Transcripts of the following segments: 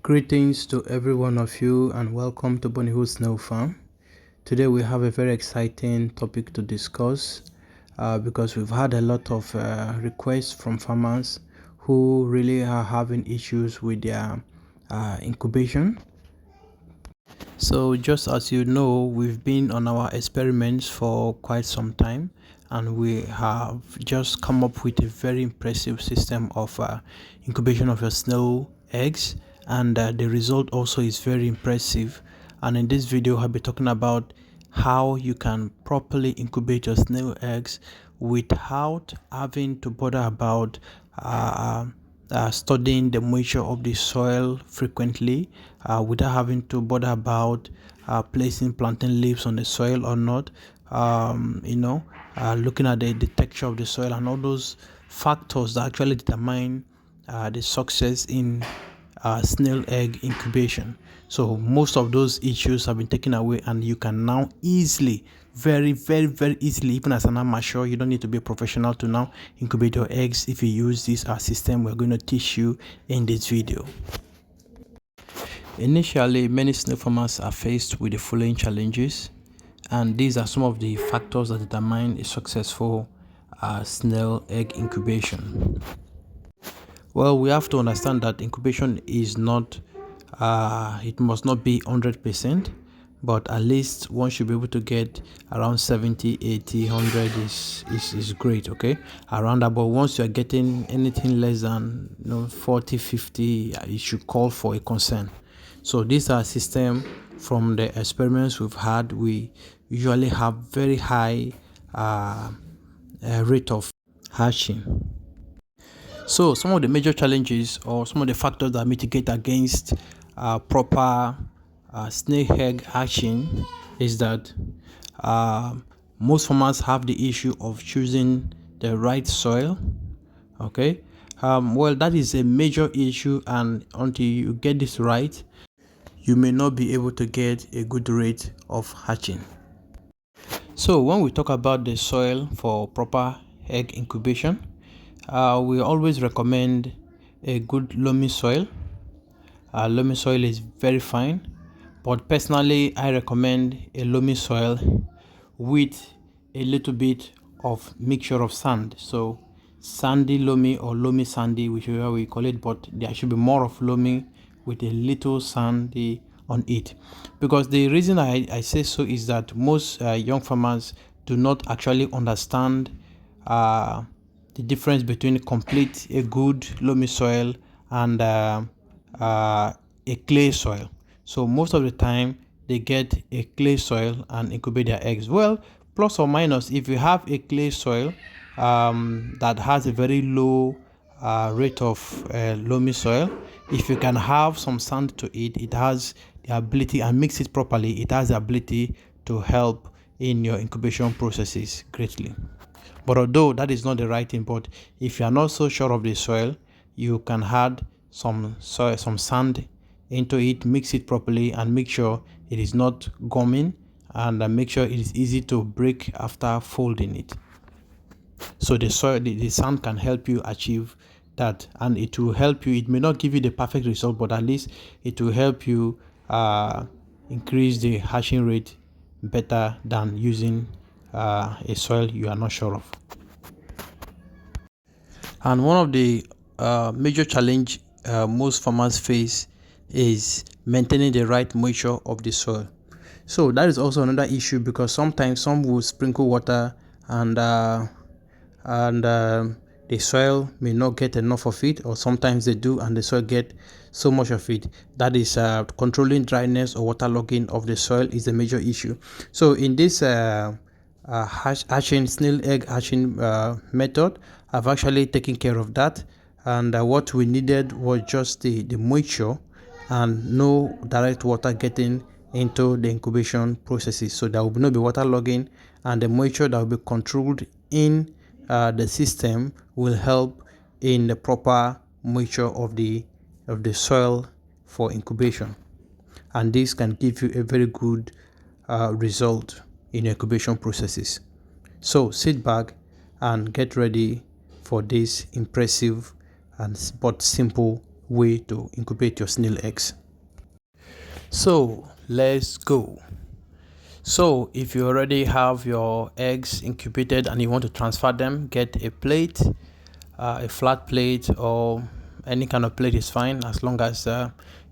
Greetings to every one of you and welcome to Bonniehood Snail Farm. Today we have a very exciting topic to discuss because we've had a lot of requests from farmers who really are having issues with their incubation. So just as you know, we've been on our experiments for quite some time and we have just come up with a very impressive system of incubation of your snail eggs, and the result also is very impressive. And in this video I'll be talking about how you can properly incubate your snail eggs without having to bother about studying the moisture of the soil frequently, without having to bother about placing plantain leaves on the soil or not, looking at the texture of the soil and all those factors that actually determine the success in snail egg incubation. So most of those issues have been taken away and you can now easily, very easily, even as an amateur, you don't need to be a professional to now incubate your eggs if you use this system we're going to teach you in this video. Initially, many snail farmers are faced with the following challenges, and these are some of the factors that determine a successful snail egg incubation. Well, we have to understand that incubation is not, it must not be 100%, but at least one should be able to get around 70, 80, 100 is great, okay? Around that, but once you're getting anything less than 40, 50, it should call for a concern. So these are system from the experiments we've had. We usually have very high rate of hatching. So some of the major challenges or some of the factors that mitigate against proper snail egg hatching is that most farmers have the issue of choosing the right soil. Okay, well, that is a major issue, and until you get this right, you may not be able to get a good rate of hatching. So when we talk about the soil for proper egg incubation, we always recommend a good loamy soil. Loamy soil is very fine, but personally I recommend a loamy soil with a little bit of mixture of sand. So sandy loamy or loamy sandy, whichever we call it, but there should be more of loamy with a little sandy on it. Because the reason I say so is that most young farmers do not actually understand the difference between a good loamy soil and a clay soil. So most of the time they get a clay soil and incubate their eggs. Well, plus or minus, if you have a clay soil that has a very low rate of loamy soil, if you can have some sand to it, it has the ability, and mix it properly, it has the ability to help in your incubation processes greatly. But although that is not the right thing, but if you are not so sure of the soil, you can add some sand into it, mix it properly, and make sure it is not gumming, and make sure it is easy to break after folding it. So the sand can help you achieve that, and it will help you. It may not give you the perfect result, but at least it will help you increase the hatching rate better than using a soil you are not sure of. And one of the major challenge most farmers face is maintaining the right moisture of the soil. So that is also another issue, because sometimes some will sprinkle water and the soil may not get enough of it, or sometimes they do and the soil get so much of it. That is controlling dryness or waterlogging of the soil is a major issue. So in this snail egg hatching method, I've actually taken care of that, and what we needed was just the moisture and no direct water getting into the incubation processes. So there will not be waterlogging, and the moisture that will be controlled in the system will help in the proper moisture of the soil for incubation, and this can give you a very good result in incubation processes. So sit back and get ready for this impressive and but simple way to incubate your snail eggs. So let's go. So if you already have your eggs incubated and you want to transfer them, get a plate, a flat plate or any kind of plate is fine, as long as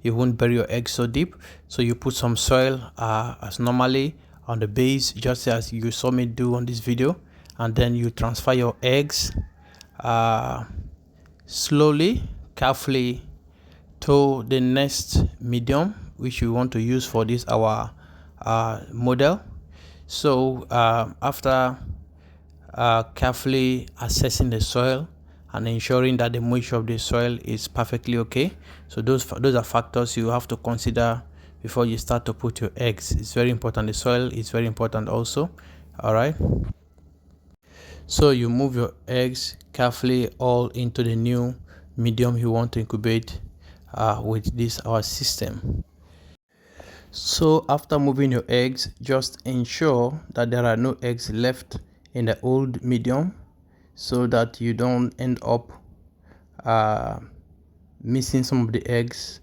you won't bury your eggs so deep. So you put some soil as normally on the base, just as you saw me do on this video, and then you transfer your eggs slowly, carefully to the next medium which we want to use for this our model. So after carefully assessing the soil and ensuring that the moisture of the soil is perfectly okay, so those are factors you have to consider before you start to put your eggs. It's very important. The soil is very important also. All right, so you move your eggs carefully all into the new medium you want to incubate with this our system. So after moving your eggs, just ensure that there are no eggs left in the old medium, so that you don't end up missing some of the eggs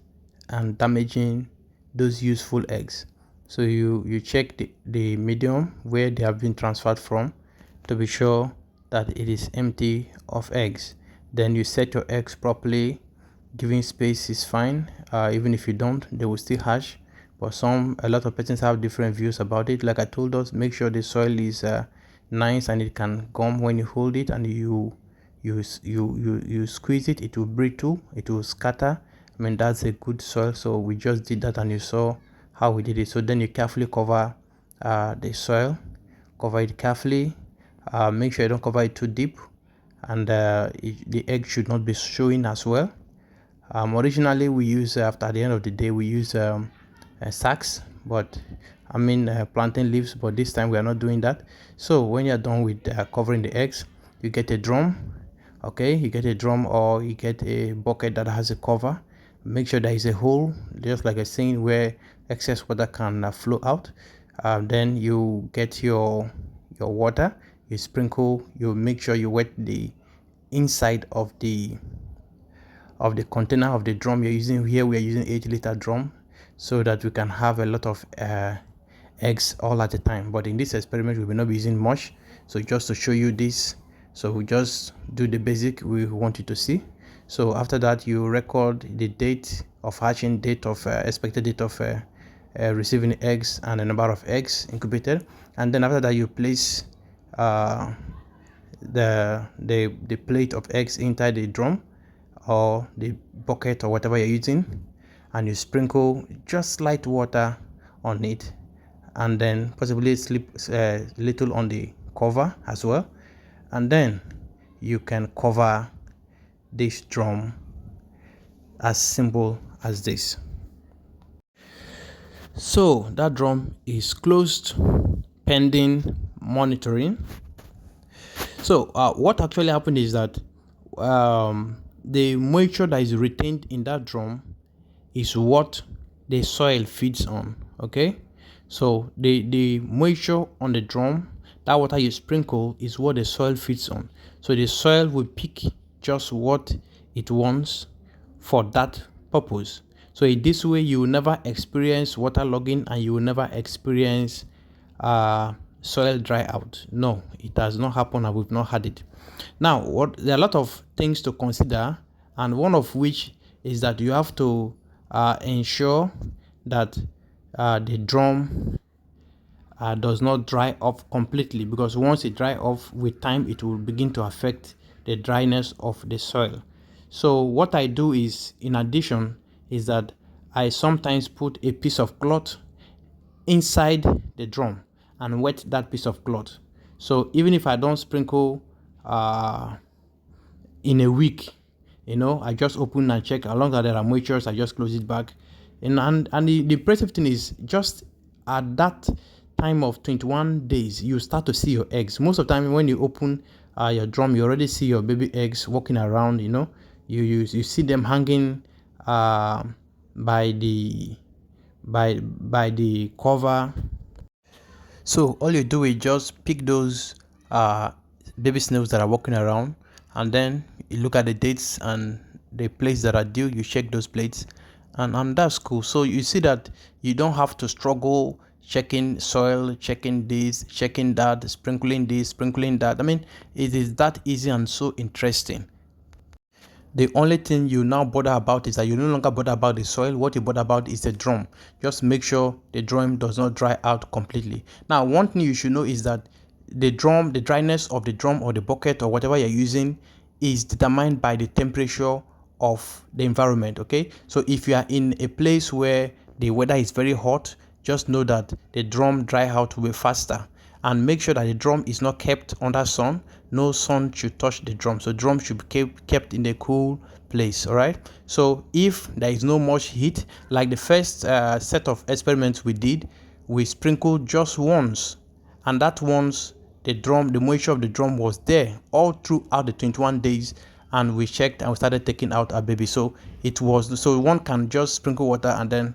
and damaging those useful eggs. So you check the medium where they have been transferred from to be sure that it is empty of eggs. Then you set your eggs properly. Giving space is fine. Even if you don't, they will still hatch. But a lot of persons have different views about it. Like I told us, make sure the soil is nice and it can gum when you hold it, and you squeeze it, it will brittle, it will scatter. I mean, that's a good soil. So we just did that and you saw how we did it. So then you carefully cover the soil, cover it carefully. Make sure you don't cover it too deep, and the egg should not be showing as well. Originally we use after the end of the day we use sacks, but I mean plantain leaves, but this time we are not doing that. So when you're done with covering the eggs, you get a drum. Okay, you get a drum or you get a bucket that has a cover. Make sure there is a hole, just like a saying, where excess water can flow out. Then you get your water, you sprinkle, you make sure you wet the inside of the container of the drum you're using. Here we are using 8-liter drum, so that we can have a lot of eggs all at a time. But in this experiment we will not be using much, so just to show you this, so we just do the basic we want you to see. So after that, you record the date of hatching, date of expected date of receiving eggs, and the number of eggs incubated. And then after that, you place the plate of eggs inside the drum or the bucket or whatever you're using, and you sprinkle just light water on it, and then possibly slip little on the cover as well. And then you can cover this drum as simple as this. So that drum is closed pending monitoring. So what actually happened is that the moisture that is retained in that drum is what the soil feeds on. Okay, so the moisture on the drum, that water you sprinkle, is what the soil feeds on. So the soil will pick just what it wants for that purpose. So in this way you will never experience water logging, and you will never experience soil dry out. No, it does not happen, and we've not had it. Now there are a lot of things to consider, and one of which is that you have to ensure that the drum does not dry off completely, because once it dry off with time, it will begin to affect the dryness of the soil. So what I do is, in addition, is that I sometimes put a piece of cloth inside the drum and wet that piece of cloth. So even if I don't sprinkle in a week, I just open and check. As long as there are moistures, I just close it back. And the impressive thing is, just at that time of 21 days, you start to see your eggs. Most of the time when you open your drum, you already see your baby eggs walking around. You see them hanging by the cover. So all you do is just pick those baby snails that are walking around, and then you look at the dates and the plates that are due, you check those plates, and that's cool. So you see that you don't have to struggle checking soil, checking this, checking that, sprinkling this, sprinkling that. I mean, it is that easy and so interesting. The only thing you now bother about is that you no longer bother about the soil. What you bother about is the drum. Just make sure the drum does not dry out completely. Now, one thing you should know is that the dryness of the drum or the bucket or whatever you're using is determined by the temperature of the environment. Okay, so if you are in a place where the weather is very hot, just know that the drum dry out will be faster. And make sure that the drum is not kept under sun. No sun should touch the drum, so drum should be kept in a cool place. All right, so if there is no much heat, like the first set of experiments we did, we sprinkled just once, and that once the moisture of the drum was there all throughout the 21 days, and we checked and we started taking out our baby. So it was, so one can just sprinkle water and then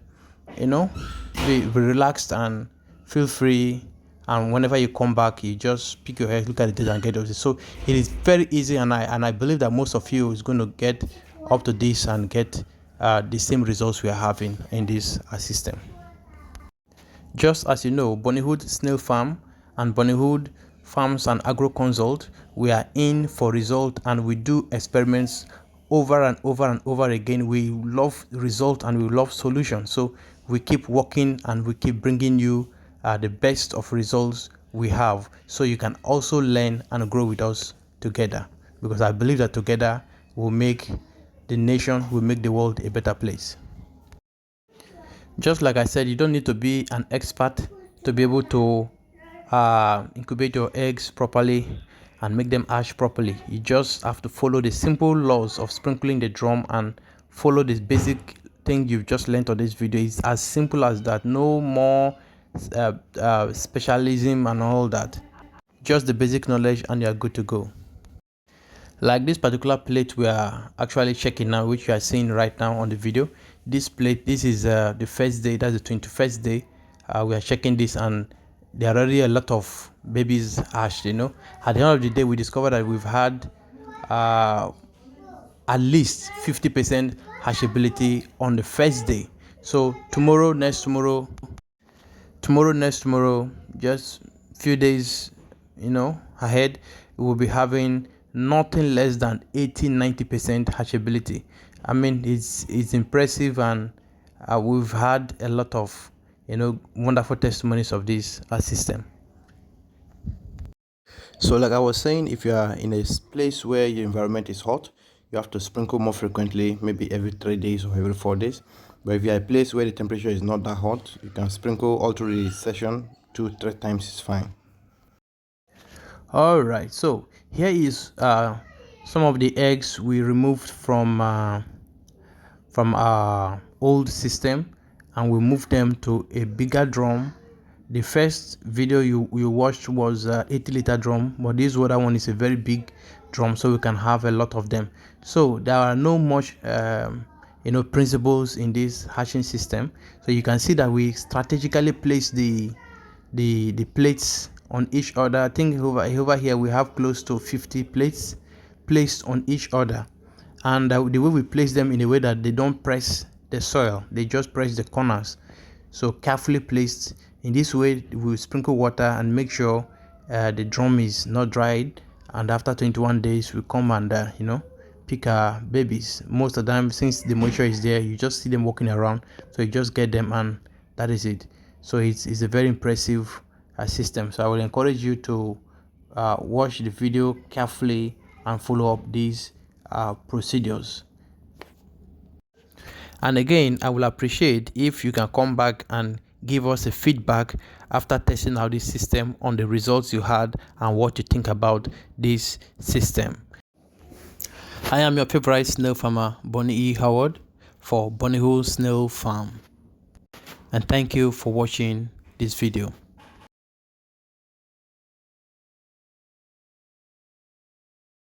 be relaxed and feel free, and whenever you come back you just pick your head, look at the data and get it. So it is very easy, and I believe that most of you is going to get up to this and get the same results we are having in this system. Just as you know, Bonniehood Snail Farm and Bonniehood Farms and Agro Consult, we are in for result, and we do experiments over and over and over again. We love result and we love solutions, so we keep working and we keep bringing you the best of results we have, so you can also learn and grow with us together, because I believe that together we'll make the nation, will make the world a better place. Just like I said, you don't need to be an expert to be able to incubate your eggs properly and make them hatch properly. You just have to follow the simple laws of sprinkling the drum and follow this basic thing you've just learned on this video. It's as simple as that. No more specialism and all that. Just the basic knowledge and you're good to go. Like this particular plate we are actually checking now, which you are seeing right now on the video. This plate, this is the first day, that's the 21st day. We are checking this, and there are already a lot of babies hatched. At the end of the day, we discovered that we've had at least 50% hatchability on the first day. So tomorrow, next tomorrow, just few days ahead, we will be having nothing less than 80-90% hatchability. I mean, it's impressive, and we've had a lot of wonderful testimonies of this system. So like I was saying, if you are in a place where your environment is hot, you have to sprinkle more frequently, maybe every 3 days or every 4 days. But if you're a place where the temperature is not that hot, you can sprinkle all through the session. 2-3 times is fine. All right, so here is some of the eggs we removed from our old system, and we moved them to a bigger drum. The first video you watched was 80-liter drum, but this other one is a very big drum, so we can have a lot of them. So there are no much principles in this hatching system. So you can see that we strategically place the plates on each other. I think over here we have close to 50 plates placed on each other, and the way we place them in a way that they don't press the soil, they just press the corners. So carefully placed in this way, we sprinkle water and make sure the drum is not dried, and after 21 days we come and pick our babies. Most of the time, since the moisture is there, you just see them walking around, so you just get them and that is it. So it's a very impressive system. So I will encourage you to watch the video carefully and follow up these procedures. And again, I will appreciate if you can come back and give us a feedback after testing out this system on the results you had and what you think about this system. I am your favorite snail farmer, Bonnie E. Howard, for Bonniehood Snail Farm. And thank you for watching this video.